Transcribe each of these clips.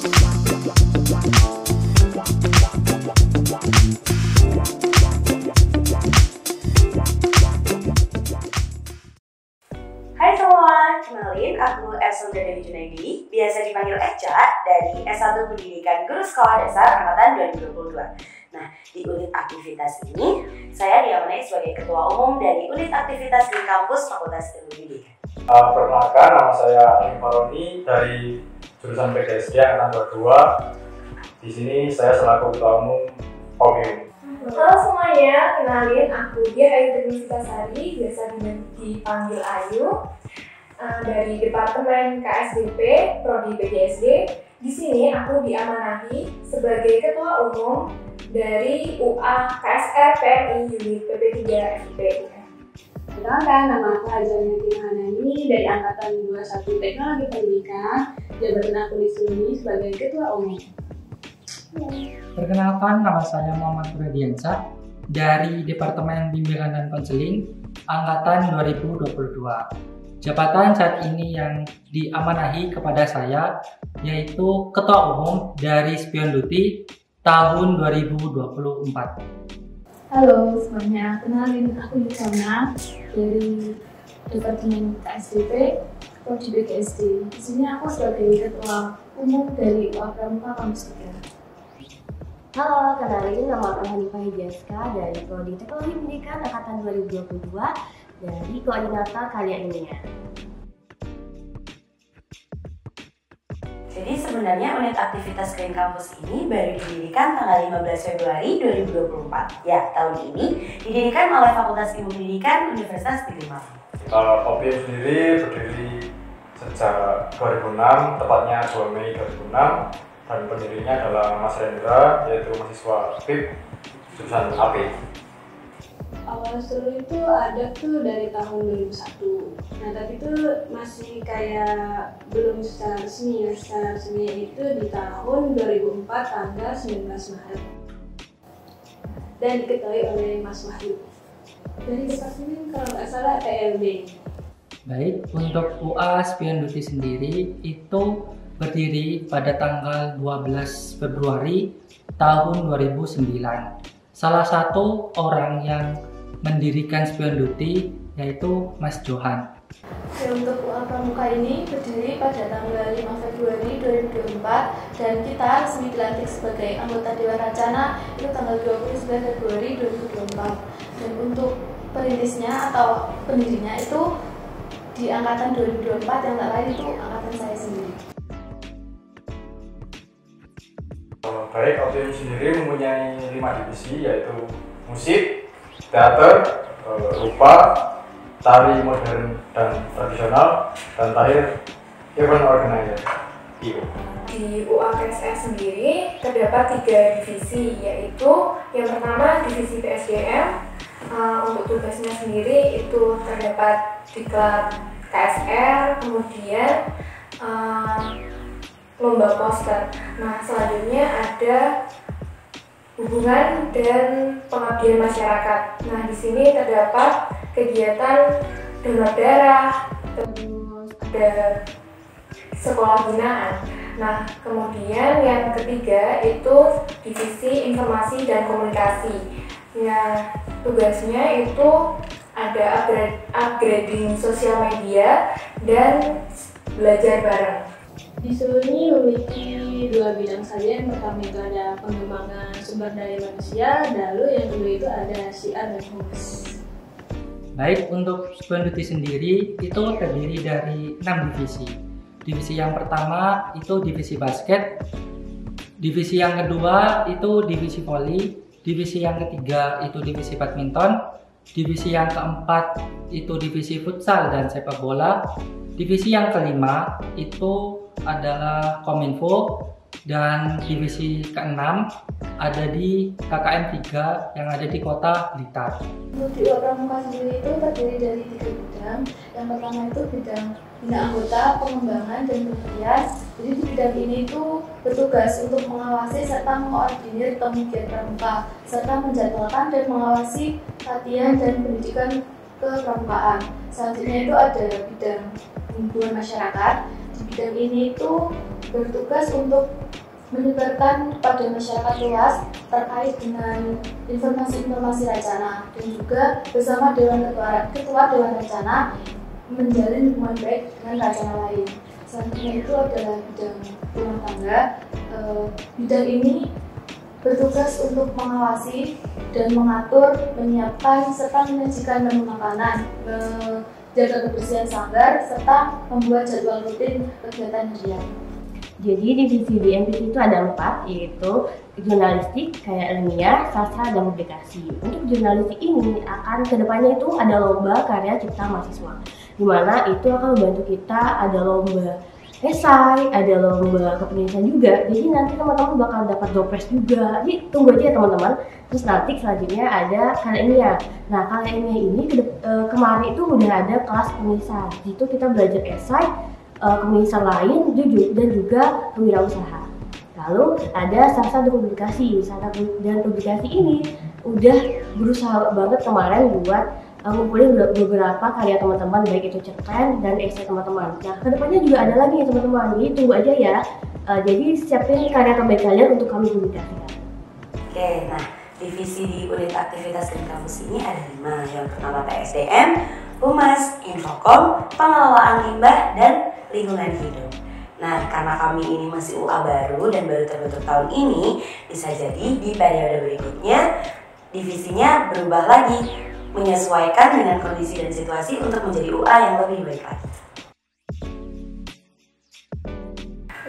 Hai semua, kenalin aku Elson Dewi Junaidi, biasa dipanggil Eca dari S1 Pendidikan Guru Sekolah Dasar Angkatan 2022. Nah, di unit aktivitas ini, saya diamanai sebagai Ketua Umum dari unit aktivitas di kampus Fakultas Ilmu Pendidikan. Perkenalkan, nama saya Ali Faroni dari jurusan PGSD Angkatan 22. Di sini saya selaku Ketua Umum OBU. Halo semuanya, kenalin aku Dia Ayu Trinistasari, biasa dipanggil Ayu, dari Departemen KSDP, Prodi PGSD. Di sini aku diamanahi sebagai Ketua Umum dari UA KSR PMI Unit PP3 FIP. Perkenalkan, nama aku Hazani Hanani dari Angkatan 21 Teknologi Pendidikan, jabatan aku di sini sebagai Ketua Umum. Perkenalkan, nama saya Muhammad Radiansa dari Departemen Bimbingan dan Konseling Angkatan 2022. Jabatan saat ini yang diamanahi kepada saya yaitu Ketua Umum dari Spion Duty tahun 2024. Halo semuanya, kenalin aku Yusana dari Departemen KSDP, Prodi PGSD. Di sini aku sebagai Ketua Umum dari UA Pramuka Kampus 3. Halo, kenalin nama aku Hanifah Hijaska dari Prodi Teknologi Pendidikan Angkatan 2022 dari Koordinator Karya Ilmiah. Jadi sebenarnya unit aktivitas Green Campus ini baru didirikan tanggal 15 Februari 2024. Ya, tahun ini didirikan oleh Fakultas Ilmu Pendidikan Universitas Negeri Malang. OBU sendiri berdiri sejak 2006, tepatnya 2 Mei 2006. Dan pendirinya adalah Mas Rendra, yaitu mahasiswa FIP jurusan AP. Awal seru itu ada tuh dari tahun 2001. Nah, tapi itu masih kayak belum secara resmi ya. Secara resmi itu di tahun 2004 tanggal 19 Maret. Dan diketahui oleh Mas Wahyu. Dari departemen kalau nggak salah TLB. Baik, untuk UA Spion Duty sendiri itu berdiri pada tanggal 12 Februari tahun 2009. Salah satu orang yang mendirikan Spion Duty yaitu Mas Johan. Untuk UA Pramuka ini berdiri pada tanggal 5 Februari 2024 dan kita resmi dilantik sebagai anggota Dewan Rencana itu tanggal 29 Februari 2024. Dan untuk perintisnya atau pendirinya itu di angkatan 2024 yang tak lain itu angkatan saya sendiri. Baik, OBU sendiri mempunyai 5 divisi, yaitu musik, teater, rupa, tari modern dan tradisional, dan terakhir event organizer. Di UA KSR sendiri terdapat 3 divisi, yaitu yang pertama divisi PSDM. Untuk tugasnya sendiri itu terdapat diklat KSR, kemudian lomba poster. Nah, selanjutnya ada hubungan dan pengabdian masyarakat. Nah, di sini terdapat kegiatan donor darah, terus ada sekolah binaan. Nah, kemudian yang ketiga itu divisi informasi dan komunikasi. Nah, tugasnya itu ada upgrading sosial media dan belajar bareng. Di Sulu ini memiliki 2 bidang saja. Yang pertama itu ada pengembangan sumber daya manusia, lalu yang kedua itu ada CR dan humas. Baik, untuk Spion Duty sendiri itu terdiri dari 6 divisi. Divisi yang pertama itu divisi basket, divisi yang kedua itu divisi voli, divisi yang ketiga itu divisi badminton, divisi yang keempat itu divisi futsal dan sepak bola, divisi yang kelima itu adalah Kominfo, dan divisi ke-6 ada di KKN 3 yang ada di kota Blitar. Untuk di UA Pramuka sendiri itu terdiri dari 3 bidang. Yang pertama itu bidang bina anggota, pengembangan, dan pemberian. Jadi di bidang ini itu bertugas untuk mengawasi serta mengkoordinir pemikiran pramuka, serta menjadwalkan dan mengawasi latihan dan pendidikan kepramukaan. Selanjutnya itu ada bidang hubungan masyarakat. Di bidang ini itu bertugas untuk menyebarkan kepada masyarakat luas terkait dengan informasi-informasi Racana, dan juga bersama Ketua Dewan Racana menjalin hubungan baik dengan Racana lain. Selanjutnya itu adalah bidang rumah tangga. Bidang ini bertugas untuk mengawasi dan mengatur, menyiapkan, serta menyajikan menu makanan, menjaga kebersihan sanggar, serta membuat jadwal rutin kegiatan harian. Jadi divisi di MPT itu ada 4, yaitu jurnalistik, kayak ilmiah, sastra, dan publikasi. Untuk jurnalistik ini akan kedepannya itu ada lomba karya cipta mahasiswa, di mana itu akan membantu kita, ada lomba esai, ada lomba kepenulisan juga. Jadi nanti teman-teman bakal dapat dopres juga. Jadi tunggu aja ya teman-teman. Terus nanti selanjutnya ada karya ilmiah. Nah, karya ilmiah ini kemarin itu udah ada kelas penulisan. Di situ kita belajar esai, penulisan lain, dan juga kewirausahaan. Lalu ada sastra dan publikasi. Sastra dan publikasi ini udah berusaha banget kemarin buat ngumpulin beberapa karya teman-teman, baik itu cerpen dan esai teman-teman. Nah, kedepannya juga ada lagi ya teman-teman, jadi tunggu aja ya. Jadi siapin karya terbaik kalian untuk kami publikasikan. Oke, nah divisi di unit aktivitas Green Campus ini ada 5. Yang pertama PSDM, Humas, Infokom, Pengelolaan Limbah, dan Lingkungan Hidup. Nah, karena kami ini masih UA baru dan baru terbentuk tahun ini, bisa jadi di periode berikutnya divisinya berubah lagi, menyesuaikan dengan kondisi dan situasi untuk menjadi UA yang lebih baik lagi.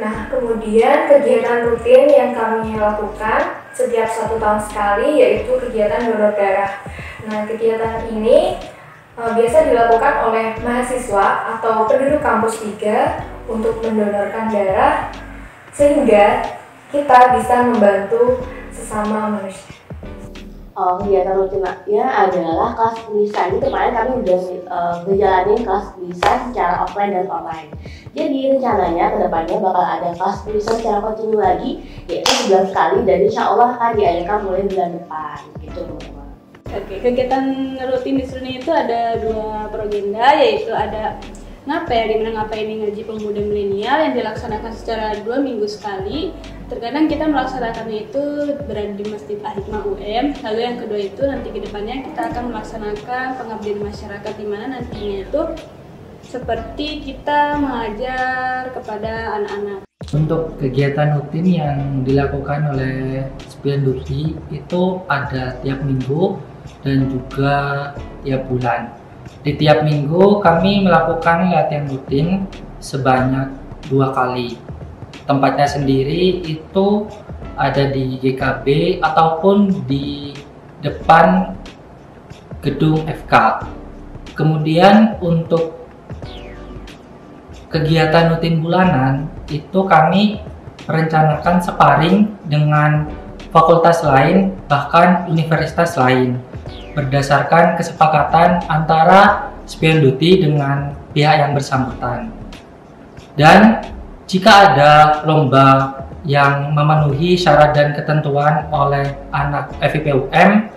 Nah, kemudian kegiatan rutin yang kami lakukan setiap 1 tahun sekali yaitu kegiatan donor darah. Nah, kegiatan ini biasa dilakukan oleh mahasiswa atau penduduk kampus 3 untuk mendonorkan darah sehingga kita bisa membantu sesama manusia. Kegiatan rutinnya adalah kelas tulisan. Ini kemarin kami udah ngejalanin kelas tulisan secara offline dan online. Jadi rencananya kedepannya bakal ada kelas tulisan secara kontinu lagi, yaitu 11 kali, dan insya Allah akan diadakan mulai bulan depan gitu teman-teman. Oke, kegiatan rutin di sini itu ada 2 progenda, yaitu ada Ngapel, dimana Ngapel ini ngaji pemuda milenial yang dilaksanakan secara 2 minggu sekali. Terkadang kita melaksanakannya itu berada di Masjid Al-Hikmah UM. Lalu yang kedua itu nanti kedepannya kita akan melaksanakan pengabdian masyarakat, di mana nantinya itu seperti kita mengajar kepada anak-anak. Untuk kegiatan rutin yang dilakukan oleh Spianduti itu ada tiap minggu dan juga tiap bulan. Di tiap minggu kami melakukan latihan rutin sebanyak 2 kali. Tempatnya sendiri itu ada di GKB ataupun di depan gedung FK. Kemudian untuk kegiatan rutin bulanan itu kami merencanakan sparring dengan fakultas lain, bahkan universitas lain, berdasarkan kesepakatan antara Spianduti dengan pihak yang bersangkutan. Dan jika ada lomba yang memenuhi syarat dan ketentuan oleh anak FIP UM,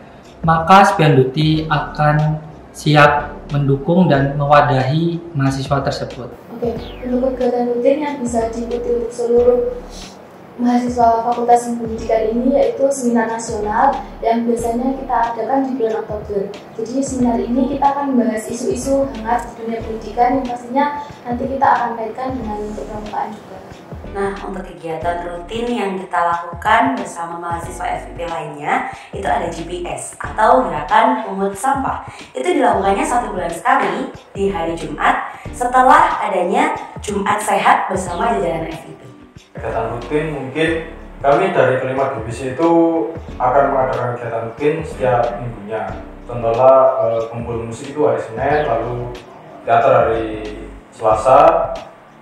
maka Spianduti akan siap mendukung dan mewadahi mahasiswa tersebut. Oke, untuk kegiatan rutin yang bisa diikuti untuk seluruh mahasiswa Fakultas Pendidikan ini yaitu seminar nasional yang biasanya kita adakan di bulan Oktober. Jadi seminar ini kita akan membahas isu-isu hangat di dunia pendidikan yang pastinya nanti kita akan kaitkan dengan permukaan juga. Nah, untuk kegiatan rutin yang kita lakukan bersama mahasiswa FIP lainnya itu ada GPS atau gerakan pungut sampah. Itu dilakukannya 1 bulan sekali di hari Jumat setelah adanya Jumat Sehat bersama jajaran FIP. Kegiatan rutin mungkin kami dari kelima divisi itu akan mengadakan kegiatan rutin setiap minggunya. Contohnya kumpul musik itu hari Senin, lalu teater hari Selasa,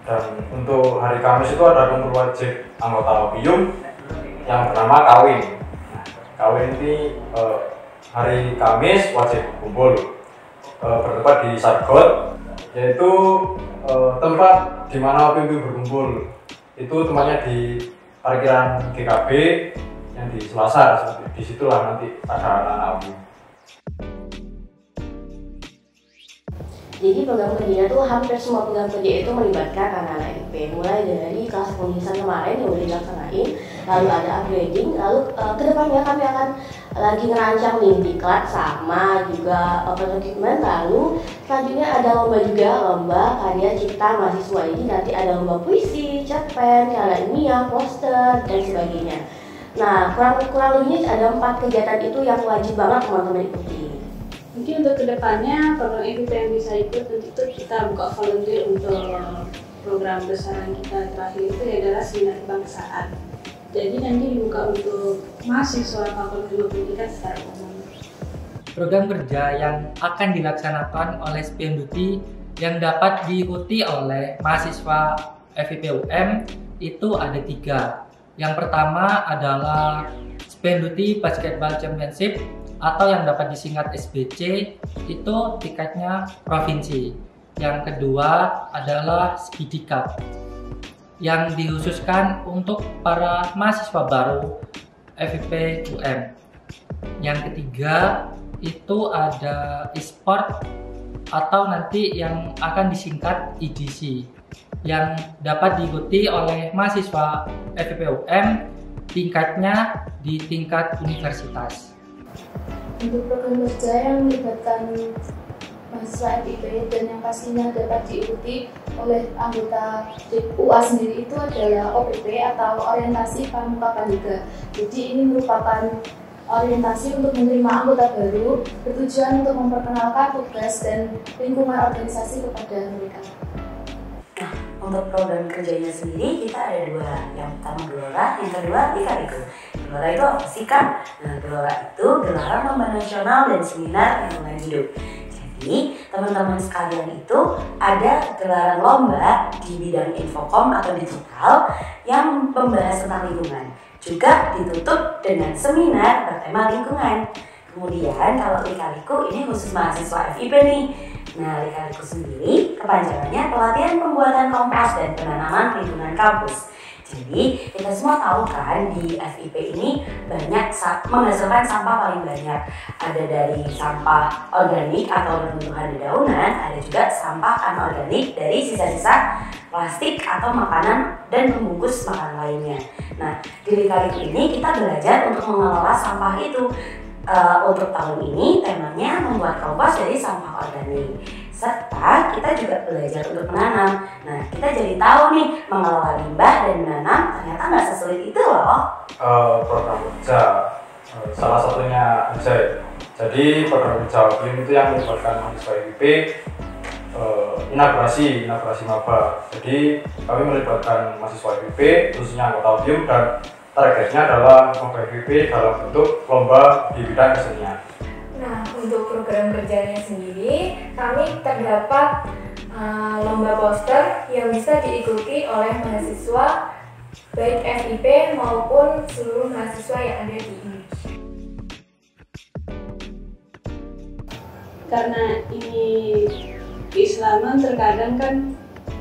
dan untuk hari Kamis itu ada kumpul wajib anggota Opium yang bernama Kawin. Kawin ini hari Kamis wajib kumpul bertempat di Sargot, yaitu tempat di mana Opium itu berkumpul. Itu tempatnya di parkiran GKB yang di Selasa, disitulah nanti ada anak-anak Opium. Jadi program kerjanya tuh hampir semua program kerja itu melibatkan anak-anak FIP, mulai dari kelas penulisan kemarin yang udah dilaksanain, lalu ada upgrading, lalu kedepannya kami akan lagi ngerancang nih diklat sama juga open document, lalu selanjutnya ada lomba juga, lomba karya cipta mahasiswa. Jadi nanti ada lomba puisi, cerpen, karya ilmiah, poster, dan sebagainya. Nah, kurang lebihnya ada 4 kegiatan itu yang wajib banget teman-teman ikuti. Mungkin untuk kedepannya program FIP yang bisa ikut nanti itu kita buka volunteer untuk program besaran kita terakhir itu adalah seminar kebangsaan. Jadi nanti dibuka untuk mahasiswa Fakultas Ilmu Pendidikan secara umum. Program kerja yang akan dilaksanakan oleh SPMDuti yang dapat diikuti oleh mahasiswa FIP UM itu ada 3. Yang pertama adalah SPMDuti Basketball Championship atau yang dapat disingkat SBC, itu tiketnya provinsi. Yang kedua adalah Speedy Cup yang dikhususkan untuk para mahasiswa baru FIP UM. Yang ketiga itu ada e-sport atau nanti yang akan disingkat EDC yang dapat diikuti oleh mahasiswa FIP UM, tingkatnya di tingkat universitas. Untuk program kerja yang melibatkan mahasiswa FIP dan yang pastinya dapat diikuti oleh anggota UA sendiri itu adalah OPP atau Orientasi Pramuka Prahiga. Jadi ini merupakan orientasi untuk menerima anggota baru, bertujuan untuk memperkenalkan tugas dan lingkungan organisasi kepada mereka. Nah, untuk program kerjanya sendiri kita ada 2. Yang pertama Gelora, yang kedua Lika-Liku. Gelora itu apa sih, Kak? Nah, Gelora itu gelaran lomba nasional dan seminar lingkungan hidup. Jadi, teman-teman sekalian itu ada gelaran lomba di bidang infokom atau digital yang membahas tentang lingkungan. Juga ditutup dengan seminar bertema lingkungan. Kemudian kalau Lika-Liku ini khusus mahasiswa FIP nih. Nah, Lika-Liku sendiri kepanjangannya pelatihan pembuatan kompos dan penanaman lingkungan kampus. Jadi kita semua tahu kan di FIP ini banyak menghasilkan sampah paling banyak. Ada dari sampah organik atau berbentukan dedaunan, ada juga sampah anorganik dari sisa-sisa plastik atau makanan dan pembungkus makanan lainnya. Nah, di Lika-Liku ini kita belajar untuk mengelola sampah itu. Untuk tahun ini temanya membuat kompos dari sampah organik. Serta kita juga belajar untuk menanam. Nah, kita jadi tahu nih mengelola limbah dan menanam ternyata nggak sesulit itu loh. Program kerja salah satunya aja. Jadi program kerja BIM itu yang melibatkan mahasiswa FIP inaugurasi maba. Jadi kami melibatkan mahasiswa FIP khususnya anggota BIM dan targetnya adalah lomba FIP dalam bentuk lomba di bidang kesenian. Nah, untuk program kerjanya sendiri, kami terdapat lomba poster yang bisa diikuti oleh mahasiswa baik FIP maupun seluruh mahasiswa yang ada di Indonesia. Karena ini keislaman terkadang kan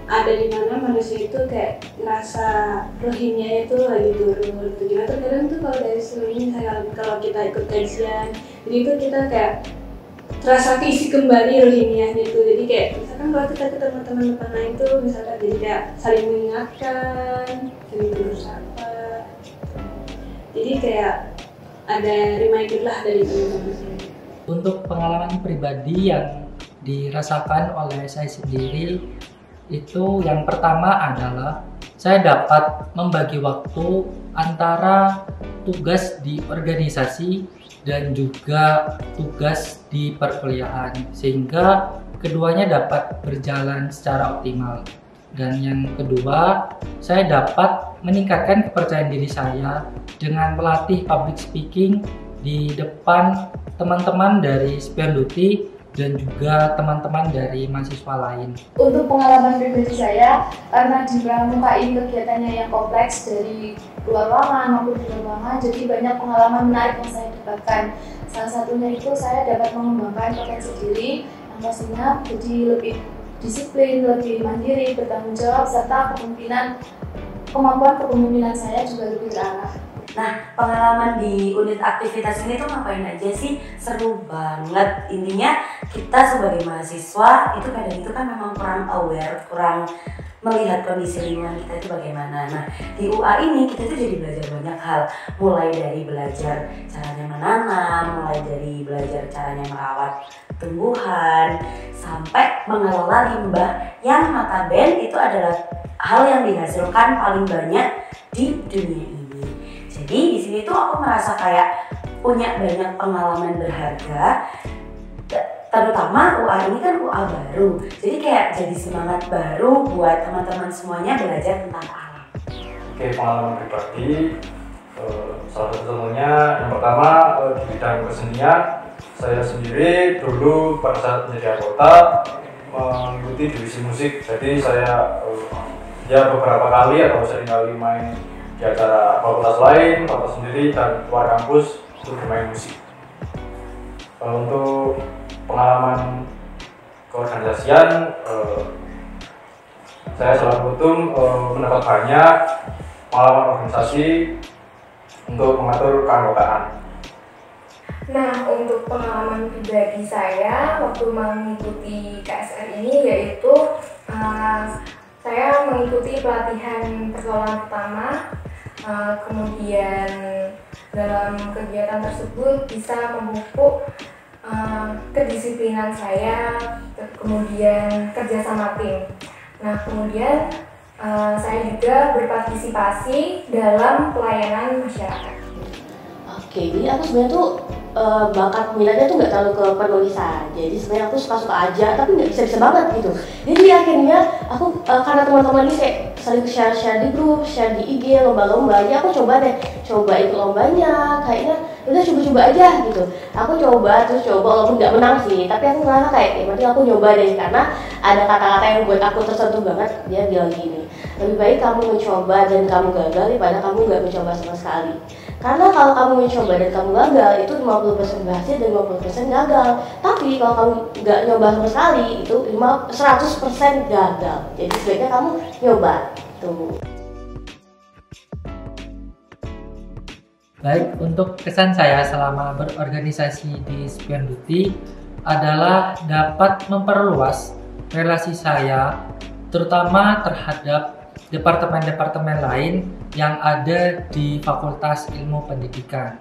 ada di mana manusia itu kayak ngerasa rohingya itu lagi turun gitu. Gimana terkadang tuh kalau dari sebelumnya misalnya kalau kita ikut kajian, jadi itu kita kayak terasa isi kembali rohingya itu. Jadi kayak misalkan kalau kita ketemu teman-teman lain tuh misalkan jadi kayak saling mengingatkan, saling bersapa. Jadi kayak ada reminder lah dari teman-teman sendiri. Untuk pengalaman pribadi yang dirasakan oleh saya sendiri, itu yang pertama adalah saya dapat membagi waktu antara tugas di organisasi dan juga tugas di perkuliahan sehingga keduanya dapat berjalan secara optimal. Dan yang kedua, saya dapat meningkatkan kepercayaan diri saya dengan melatih public speaking di depan teman-teman dari SPMDuti dan juga teman-teman dari mahasiswa lain. Untuk pengalaman pribadi saya, karena dipramukain kegiatannya yang kompleks dari luar ruangan maupun di dalam ruangan, jadi banyak pengalaman menarik yang saya dapatkan. Salah satunya itu saya dapat mengembangkan potensi diri yang pastinya jadi lebih disiplin, lebih mandiri, bertanggung jawab, serta kepemimpinan kemampuan kepemimpinan saya juga lebih terarah. Nah, pengalaman di unit aktivitas ini tuh ngapain aja sih? Seru banget. Intinya kita sebagai mahasiswa itu kadang itu kan memang kurang aware, kurang melihat kondisi lingkungan kita itu bagaimana. Nah, di UA ini kita tuh jadi belajar banyak hal. Mulai dari belajar caranya menanam, mulai dari belajar caranya merawat tumbuhan, sampai mengelola limbah yang notabene itu adalah hal yang dihasilkan paling banyak di dunia ini. Jadi di sini tuh aku merasa kayak punya banyak pengalaman berharga, terutama UA ini kan UA baru. Jadi kayak jadi semangat baru buat teman-teman semuanya belajar tentang alam. Oke, pengalaman pribadi, salah satu contohnya yang pertama di bidang kesenian, saya sendiri dulu pada saat menjadi anggota mengikuti divisi musik. Jadi saya ya beberapa kali atau sering kali main di acara fakultas lain, fakultas sendiri, dan luar kampus untuk bermain musik. Untuk pengalaman keorganisasian, saya selalu mendapat banyak pengalaman organisasi untuk mengatur keanggotaan. Nah, untuk pengalaman pribadi saya waktu mengikuti KSR ini yaitu saya mengikuti pelatihan pertolongan pertama, kemudian dalam kegiatan tersebut bisa memupuk kedisiplinan saya, kemudian kerja sama tim. Nah, kemudian saya juga berpartisipasi dalam pelayanan masyarakat. Oke, jadi aku sebenarnya tuh bakat minatnya tuh nggak terlalu ke penulisan. Jadi sebenarnya aku suka-suka aja, tapi nggak bisa banget gitu. Jadi akhirnya aku karena teman-teman ini kayak saling share di grup, share di IG, lomba-lomba. Jadi aku coba ikut lombanya. Kayaknya udah coba-coba aja gitu. Aku coba walaupun nggak menang sih, tapi aku ngerasa kayak berarti aku nyoba deh, karena ada kata-kata yang buat aku tersentuh banget. Dia bilang gini, lebih baik kamu mencoba dan kamu gagal daripada kamu nggak mencoba sama sekali. Karena kalau kamu mencoba dan kamu gagal, itu 50% berhasil dan 50% gagal. Tapi kalau kamu nggak nyoba sama sekali, itu 100% gagal. Jadi sebaiknya kamu nyoba. Tuh. Baik, untuk kesan saya selama berorganisasi di Spion Duty adalah dapat memperluas relasi saya, terutama terhadap departemen-departemen lain yang ada di Fakultas Ilmu Pendidikan.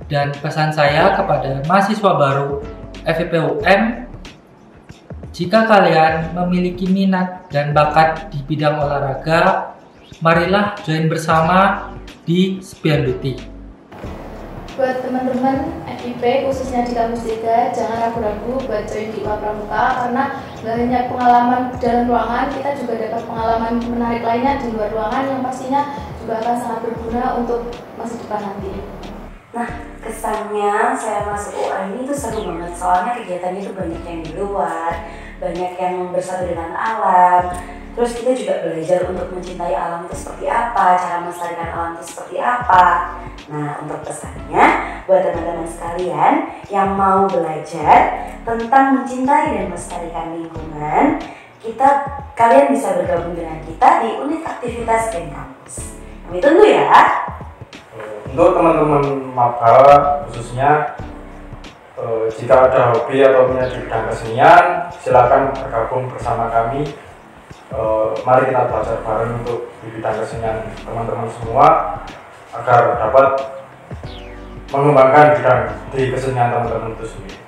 Dan pesan saya kepada mahasiswa baru FIP UM, jika kalian memiliki minat dan bakat di bidang olahraga, marilah join bersama di Spion Duty. Buat teman-teman FIP khususnya di kampus 3, jangan ragu-ragu buat join di UA Pramuka, karena gak hanya pengalaman dalam ruangan, kita juga dapat pengalaman menarik lainnya di luar ruangan yang pastinya juga akan sangat berguna untuk masa depan nanti. Nah, kesannya saya masuk UA ini tuh seru banget, soalnya kegiatannya tuh banyak yang di luar, banyak yang bersatu dengan alam. Terus kita juga belajar untuk mencintai alam itu seperti apa, cara melestarikan alam itu seperti apa. Nah, untuk pesannya buat teman-teman sekalian yang mau belajar tentang mencintai dan melestarikan lingkungan, kalian bisa bergabung dengan kita di unit aktivitas BEM Kampus. Kami tunggu ya. Untuk teman-teman maba khususnya, jika ada hobi atau minat di bidang kesenian, silakan bergabung bersama kami. Mari kita belajar bareng untuk di bidang kesenian teman-teman semua, agar dapat mengembangkan bidang di kesenian teman-teman itu sendiri.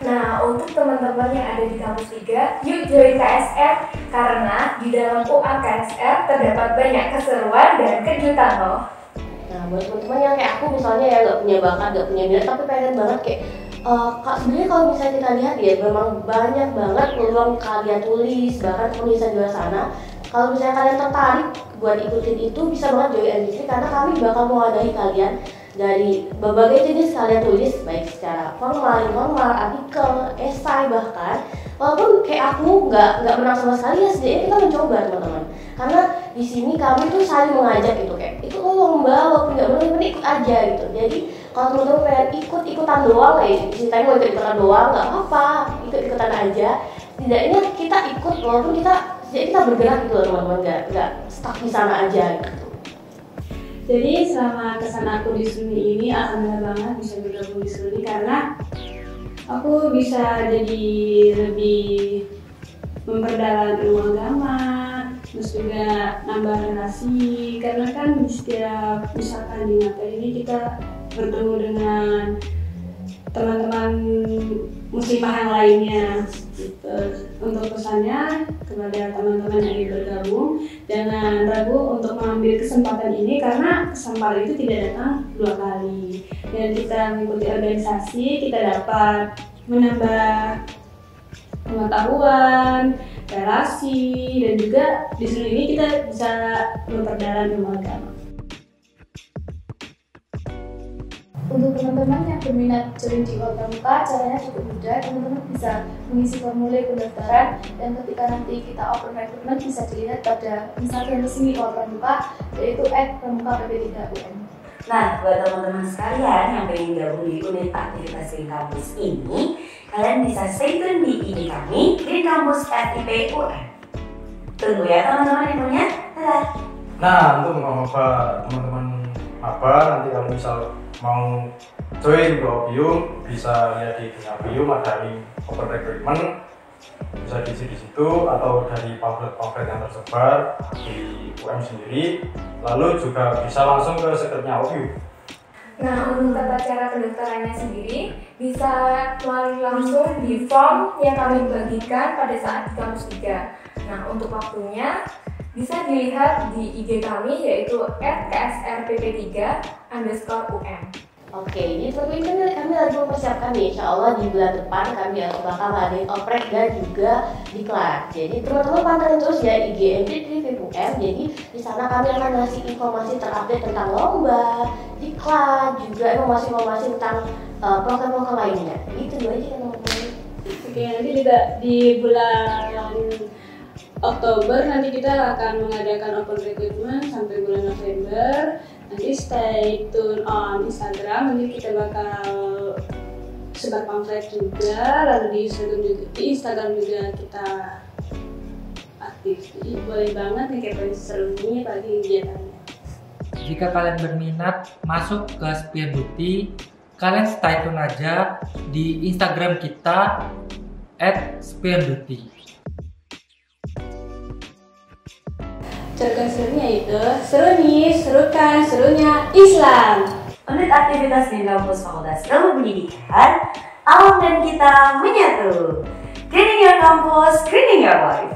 Nah, untuk teman-teman yang ada di kampus 3, yuk join KSR, karena di dalam UA KSR terdapat banyak keseruan dan kejutan loh. Nah, buat teman-teman yang kayak aku misalnya yang nggak punya bakat, nggak punya minat, tapi pengen banget kayak sebenarnya kalau misalnya kita lihat ya, memang banyak banget peluang kalian tulis, bahkan penulisan di luar sana. Kalau misalnya kalian tertarik buat ikutin itu, bisa banget join MDC, karena kami bakal mewadahi kalian dari berbagai jenis kalian tulis, baik secara formal, informal, artikel, esai, bahkan walaupun kayak aku nggak menang sama sekali, ya setidaknya kita mencoba teman-teman. Karena di sini kami tuh saling mengajak gitu, kayak ikut lomba, walaupun nggak menang, ikut aja gitu. Jadi kalau teman-teman pengen ikutan doang, kayak ceritanya mau ikut-ikutan doang, nggak apa-apa, ikut-ikutan aja. Setidaknya kita ikut, walaupun kita bergerak gitu loh teman-teman, nggak stuck di sana aja gitu. Jadi selama kesan aku di Seruni ini alhamdulillah banget bisa bergabung di Seruni karena aku bisa jadi lebih memperdalam ilmu agama, terus juga nambah relasi karena kan di setiap misalkan di materi ini kita bertemu dengan teman-teman muslimah yang lainnya gitu. Untuk pesannya kepada teman-teman yang ingin bergabung, jangan ragu untuk mengambil kesempatan ini karena kesempatan itu tidak datang 2 kali. Dan kita mengikuti organisasi, kita dapat menambah pengetahuan, relasi, dan juga di sini ini kita bisa memperdalam ilmu agama. Untuk teman-teman yang berminat join di Pramuka, caranya cukup mudah. Teman-teman bisa mengisi formulir pendaftaran dan ketika nanti kita open recruitment bisa dilihat pada Instagram resmi Pramuka yaitu @pramuka-pp3un. Nah, buat teman-teman sekalian yang pengen gabung di unit aktivitas Green Campus ini, kalian bisa stay tune di IG kami, Green Campus FIP UN. Tunggu ya teman-teman infonya. Dadah! Nah, untuk mengapa teman-teman nanti kalau misal mau join ke Opium bisa lihat di Opium ada link open recruitment, bisa diisi di situ atau dari pamflet yang tersebar di UM sendiri, lalu juga bisa langsung ke sekretnya Opium. Nah, untuk tata cara pendaftarannya sendiri bisa melalui langsung di form yang kami bagikan pada saat di kampus 3. Nah, untuk waktunya bisa dilihat di IG kami yaitu @ksrpp3_UM. Oke, ini tentu ini kami lagi mempersiapkan nih, insya Allah di bulan depan kami bakal ngadain oprek dan juga diklat. Jadi teman-teman pantengin terus ya IG MP3UM. Jadi di sana kami akan ngasih informasi terupdate tentang lomba, diklat, juga informasi-informasi tentang program-program lainnya. Itu dulu aja teman-teman. Oke, nanti juga di bulan Oktober nanti kita akan mengadakan open recruitment sampai bulan November. Nanti stay tune on Instagram, nanti kita bakal sebar pamflet juga, lalu di Instagram juga kita aktif. Jadi boleh banget nih kayak serunya pagi kegiatannya. Jika kalian berminat masuk ke Spion Beauty, kalian stay tune aja di Instagram kita @spionbeauty. Jargon serunya itu seru nih, serukan, serunya Islam. Unit aktivitas di kampus Fakultas Ilmu Pendidikan, alam dan kita menyatu. Greening your campus, greening your life.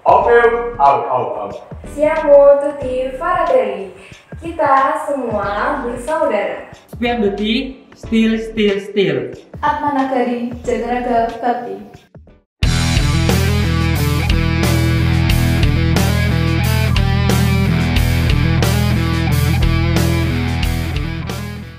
Opium, out. Siamo tutti fratelli. Kita semua bersaudara. Spion Beauty, still. Atmanagari, Jaga Bakti.